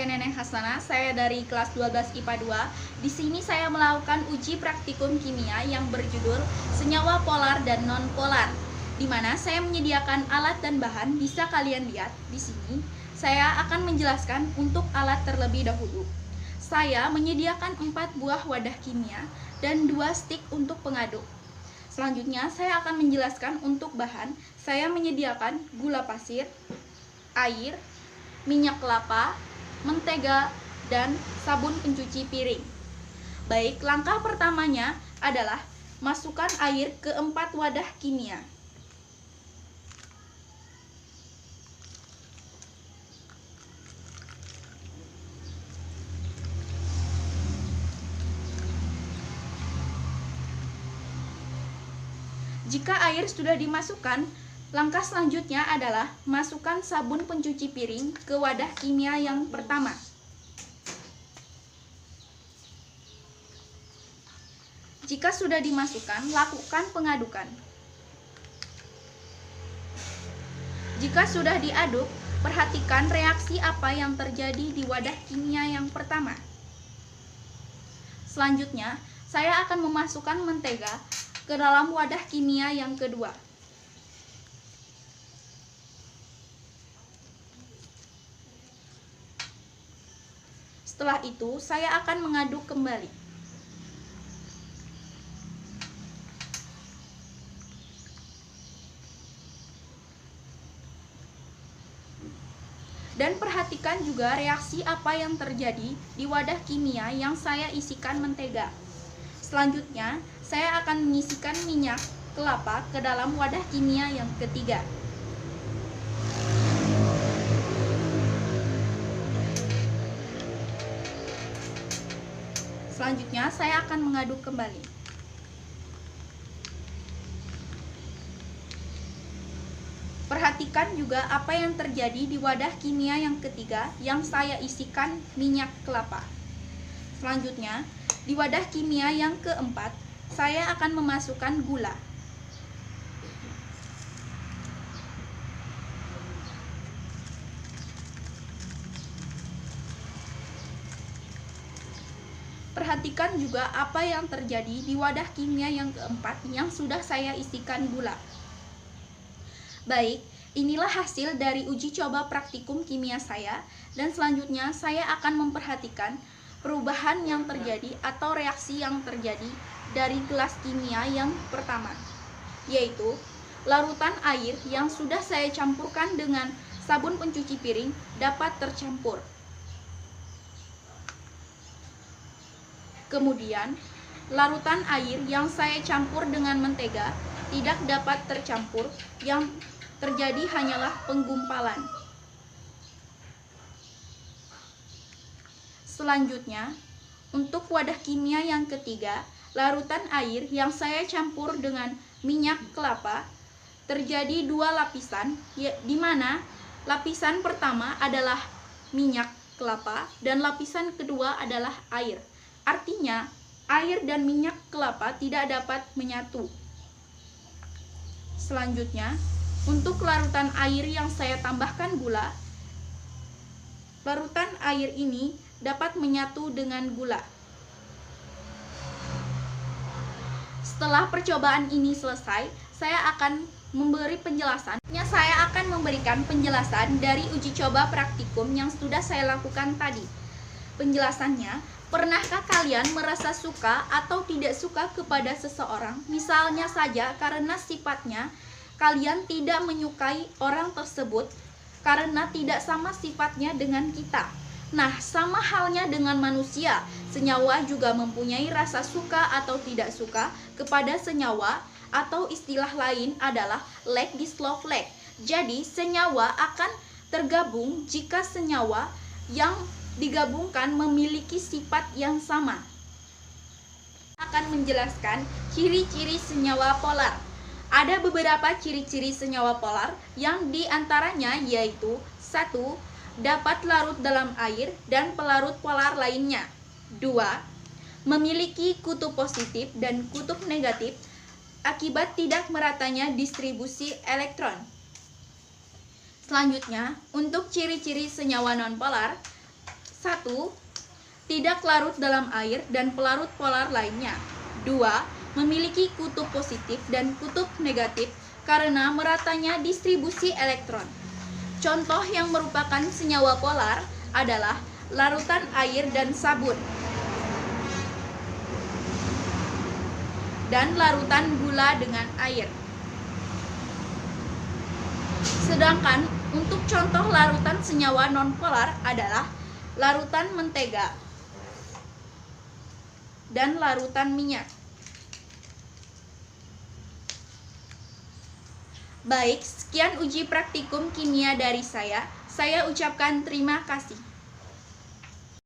saya Neneng Hasanah, saya dari kelas 12 IPA 2. Di sini saya melakukan uji praktikum kimia yang berjudul senyawa polar dan non-polar, di mana saya menyediakan alat dan bahan. Bisa kalian lihat di sini. Saya akan menjelaskan untuk alat terlebih dahulu. Saya menyediakan 4 buah wadah kimia dan 2 stik untuk pengaduk. Selanjutnya saya akan menjelaskan untuk bahan. Saya menyediakan gula pasir, air, minyak kelapa, mentega, dan sabun pencuci piring. Baik, langkah pertamanya adalah masukkan air ke 4 wadah kimia. Jika air sudah dimasukkan, langkah selanjutnya adalah masukkan sabun pencuci piring ke wadah kimia yang pertama. Jika sudah dimasukkan, lakukan pengadukan. Jika sudah diaduk, perhatikan reaksi apa yang terjadi di wadah kimia yang pertama. Selanjutnya, saya akan memasukkan mentega ke dalam wadah kimia yang kedua. Setelah itu, saya akan mengaduk kembali. Dan perhatikan juga reaksi apa yang terjadi di wadah kimia yang saya isikan mentega. Selanjutnya, saya akan mengisikan minyak kelapa ke dalam wadah kimia yang ketiga. Selanjutnya, saya akan mengaduk kembali. Perhatikan juga apa yang terjadi di wadah kimia yang ketiga yang saya isikan minyak kelapa. Selanjutnya, di wadah kimia yang keempat, saya akan memasukkan gula. Perhatikan juga apa yang terjadi di wadah kimia yang keempat yang sudah saya isikan gula. Baik, inilah hasil dari uji coba praktikum kimia saya, dan selanjutnya saya akan memperhatikan perubahan yang terjadi atau reaksi yang terjadi dari gelas kimia yang pertama, yaitu larutan air yang sudah saya campurkan dengan sabun pencuci piring dapat tercampur. Kemudian, larutan air yang saya campur dengan mentega tidak dapat tercampur, yang terjadi hanyalah penggumpalan. Selanjutnya, untuk wadah kimia yang ketiga, larutan air yang saya campur dengan minyak kelapa terjadi 2 lapisan, di mana lapisan pertama adalah minyak kelapa dan lapisan kedua adalah air. Artinya, air dan minyak kelapa tidak dapat menyatu. Selanjutnya, untuk larutan air yang saya tambahkan gula, larutan air ini dapat menyatu dengan gula. Setelah percobaan ini selesai, saya akan memberi penjelasan. Saya akan memberikan penjelasan dari uji coba praktikum yang sudah saya lakukan tadi. Penjelasannya, pernahkah kalian merasa suka atau tidak suka kepada seseorang? Misalnya saja karena sifatnya kalian tidak menyukai orang tersebut karena tidak sama sifatnya dengan kita. Nah, sama halnya dengan manusia, senyawa juga mempunyai rasa suka atau tidak suka kepada senyawa, atau istilah lain adalah like dislike like. Jadi, senyawa akan tergabung jika senyawa yang digabungkan memiliki sifat yang sama. Akan menjelaskan ciri-ciri senyawa polar. Ada beberapa ciri-ciri senyawa polar yang diantaranya yaitu 1. Dapat larut dalam air dan pelarut polar lainnya. 2. Memiliki kutub positif dan kutub negatif akibat tidak meratanya distribusi elektron. Selanjutnya, untuk ciri-ciri senyawa nonpolar, 1. Tidak larut dalam air dan pelarut polar lainnya. 2. Memiliki kutub positif dan kutub negatif karena meratanya distribusi elektron. Contoh yang merupakan senyawa polar adalah larutan air dan sabun, dan larutan gula dengan air. Sedangkan untuk contoh larutan senyawa nonpolar adalah larutan mentega dan larutan minyak. Baik, sekian uji praktikum kimia dari saya. Saya ucapkan terima kasih.